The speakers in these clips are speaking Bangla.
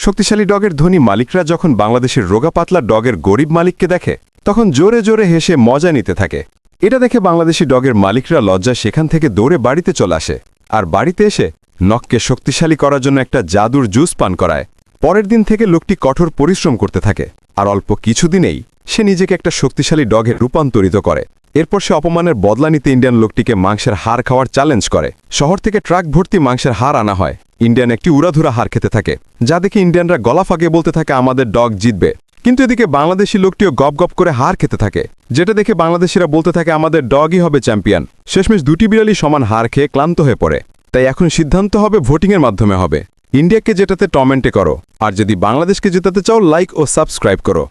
শক্তিশালী ডগের ধনী মালিকরা যখন বাংলাদেশের রোগা পাতলা ডগের গরিব মালিককে দেখে তখন জোরে জোরে হেসে মজা নিতে থাকে। এটা দেখে বাংলাদেশি ডগের মালিকরা লজ্জা সেখান থেকে দৌড়ে বাড়িতে চলে আসে আর বাড়িতে এসে নখকে শক্তিশালী করার জন্য একটা জাদুর জুস পান করায়। পরের দিন থেকে লোকটি কঠোর পরিশ্রম করতে থাকে আর অল্প কিছুদিনেই সে নিজেকে একটা শক্তিশালী ডগে রূপান্তরিত করে। এরপর সে অপমানের বদলা নিতে ইন্ডিয়ান লোকটিকে মাংসের হাড় খাওয়ার চ্যালেঞ্জ করে। শহর থেকে ট্রাক ভর্তি মাংসের হাড় আনা হয়। ইন্ডিয়ান একটি উড়াধুরা হাড় খেতে থাকে, যা দেখে ইন্ডিয়ানরা গলা ফাঁকিয়ে বলতে থাকে আমাদের ডগ জিতবে। কিন্তু এদিকে বাংলাদেশি লোকটিও গপ গপ করে হাড় খেতে থাকে, যেটা দেখে বাংলাদেশিরা বলতে থাকে আমাদের ডগই হবে চ্যাম্পিয়ন। শেষমেশ দুটি বিড়ালই সমান হাড় খেয়ে ক্লান্ত হয়ে পড়ে। তাই এখন সিদ্ধান্ত হবে ভোটিংয়ের মাধ্যমে হবে। ইন্ডিয়াকে জেতাতে টমেন্টে করো, আর যদি বাংলাদেশকে জেতাতে চাও লাইক ও সাবস্ক্রাইব করো।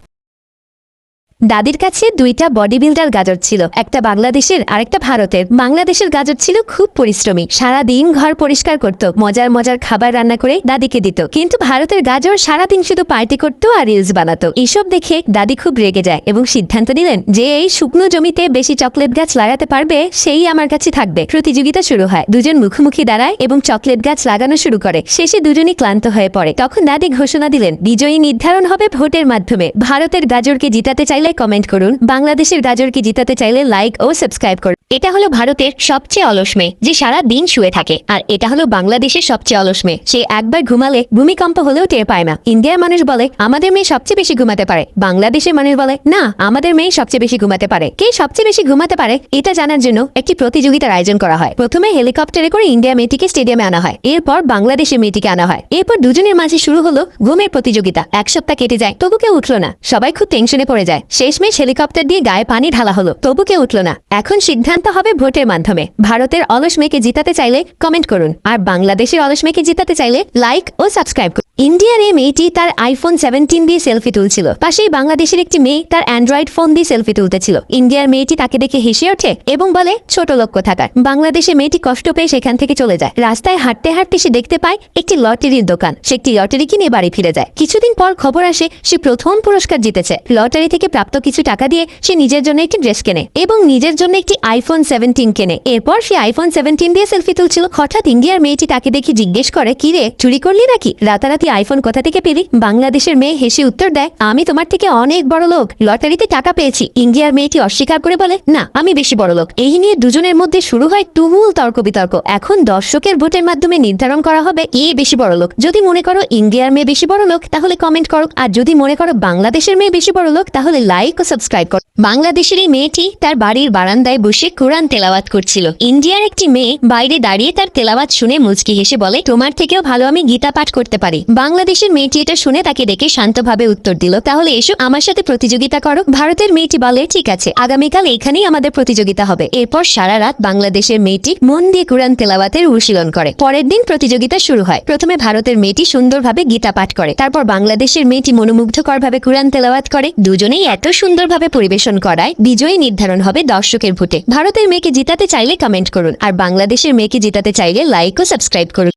দাদির কাছে দুইটা বডি বিল্ডার গাজর ছিল, একটা বাংলাদেশের আর একটা ভারতের। বাংলাদেশের গাজর ছিল খুব পরিশ্রমী, সারাদিন ঘর পরিষ্কার করত, মজার মজার খাবার রান্না করে দাদিকে দিত। কিন্তু ভারতের গাজর সারাদিন শুধু পার্টি করত আর রিলস বানাতো। এসব দেখে দাদি খুব রেগে যায় এবং সিদ্ধান্ত নিলেন যে এই শুকনো জমিতে বেশি চকলেট গাছ লাগাতে পারবে সেই আমার কাছে থাকবে। প্রতিযোগিতা শুরু হয়, দুজন মুখোমুখি দাঁড়ায় এবং চকলেট গাছ লাগানো শুরু করে। শেষে দুজনই ক্লান্ত হয়ে পড়ে। তখন দাদি ঘোষণা দিলেন বিজয়ী নির্ধারণ হবে ভোটের মাধ্যমে। ভারতের গাজরকে জিতাতে চাইলে কমেন্ট করুন, বাংলাদেশের গাজরকে জিতাতে চাইলে লাইক ও সাবস্ক্রাইব করুন। এটা হলো ভারতের সবচেয়ে অলস মেয়ে যে সারা দিন শুয়ে থাকে, আর এটা হলো বাংলাদেশের সবচেয়ে অলস মেয়ে, সে একবার ঘুমালে ভূমিকম্প হলেও টের পায় না। ইন্ডিয়ার মানুষ বলে আমাদের মেয়ে সবচেয়ে বেশি ঘুমাতে পারে, বাংলাদেশের মানুষ বলে না আমাদের মেয়ে সবচেয়ে বেশি ঘুমাতে পারে। কে সবচেয়ে বেশি ঘুমাতে পারে এটা জানার জন্য একটি প্রতিযোগিতার আয়োজন করা হয়। প্রথমে হেলিকপ্টারে করে ইন্ডিয়া মেয়েটিকে স্টেডিয়ামে আনা হয়, এরপর বাংলাদেশের মেয়েটিকে আনা হয়। এরপর দুজনের মাঝে শুরু হলো ঘুমের প্রতিযোগিতা। এক সপ্তাহ কেটে যায়, তবু কেউ উঠল না। সবাই খুব টেনশনে পড়ে যায়। শেষমেশ হেলিকপ্টার দিয়ে গায়ে পানি ঢালা হলো, তবু কেউ উঠল না। এখন সিদ্ধান্ত হবে ভোটের মাধ্যমে। ভারতের অলস মেয়েকে জিতাতে চাইলে কমেন্ট করুন, আর বাংলাদেশের অলস মেয়েকে জিতাতে চাইলে লাইক ও সাবস্ক্রাইব করুন। ইন্ডিয়ার এই মেয়েটি তার আইফোন 17 দিয়ে সেলফি তুলছিল, পাশেই বাংলাদেশের একটি মেয়ে তার অ্যান্ড্রয়েড ফোন দিয়ে সেলফি তুলতেছিল। ইন্ডিয়ার মেয়েটি তাকে দেখে হেসে ওঠে এবং বলে ছোট লোক কোথাকার। বাংলাদেশের মেয়েটি কষ্ট পেয়ে সেখান থেকে চলে যায়। রাস্তায় হাঁটতে হাঁটতে সে দেখতে পায় একটি লটারির দোকান। সে একটি লটারি কিনে বাড়ি ফিরে যায়। কিছুদিন পর খবর আসে সে প্রথম পুরস্কার জিতেছে। লটারি থেকে প্রাপ্ত কিছু টাকা দিয়ে সে নিজের জন্য একটি ড্রেস কেনে এবং নিজের জন্য একটি আইফোন 17 কেনে। এরপর সে আইফোন 17 দিয়ে সেলফি তুলছিল। হঠাৎ ইন্ডিয়ার মেয়েটি তাকে দেখে জিজ্ঞেস করে কিরে চুরি করলি নাকি, রাতারাতি আইফোন কোথা থেকে পেলি? বাংলাদেশের মেয়ে হেসে উত্তর দেয় আমি তোমার থেকে অনেক বড় লোক, লটারিতে টাকা পেয়েছি। ইন্ডিয়ার মেয়েটি অস্বীকার করে বলে না আমি বেশি বড় লোক। এই নিয়ে দুজনের মধ্যে শুরু হয় তুমুল তর্ক বিতর্ক। এখন দর্শকের ভোটের মাধ্যমে নির্ধারণ করা হবে কে বেশি বড় লোক। যদি মনে করো ইন্ডিয়ার মেয়ে বেশি বড় লোক তাহলে কমেন্ট করো, আর যদি মনে করো বাংলাদেশের মেয়ে বেশি বড় লোক তাহলে লাইক ও সাবস্ক্রাইব করো। বাংলাদেশের এই মেয়েটি তার বাড়ির বারান্দায় বসে কোরআন তেলাওয়াত করছিল। ইন্ডিয়ার একটি মেয়ে বাইরে দাঁড়িয়ে তার তেলাওয়াত শুনে মুচকি হেসে বলে তোমার থেকেও ভালো আমি গীতা পাঠ করতে পারি। বাংলাদেশের মেয়েটি এটা শুনে তাকে ডেকে শান্তভাবে উত্তর দিল তাহলে এসো আমার সাথে প্রতিযোগিতা করো। ভারতের মেয়েটি বলে ঠিক আছে, আগামীকাল এখানেই আমাদের প্রতিযোগিতা হবে। এরপর সারা রাত বাংলাদেশের মেয়েটি মন দিয়ে কোরআন তেলাওয়াতের অনুশীলন করে। পরের দিন প্রতিযোগিতা শুরু হয়। প্রথমে ভারতের মেয়েটি সুন্দরভাবে গীতা পাঠ করে, তারপর বাংলাদেশের মেয়েটি মনোমুগ্ধকরভাবে কোরআন তেলাওয়াত করে। দুজনেই এত সুন্দরভাবে পরিবেশন করায় বিজয়ী নির্ধারণ হবে দর্শকের ভোটে। ভারতের মেয়েকে জিতাতে চাইলে কমেন্ট করুন, আর বাংলাদেশের মেয়েকে জিতাতে চাইলে লাইক ও সাবস্ক্রাইব করুন।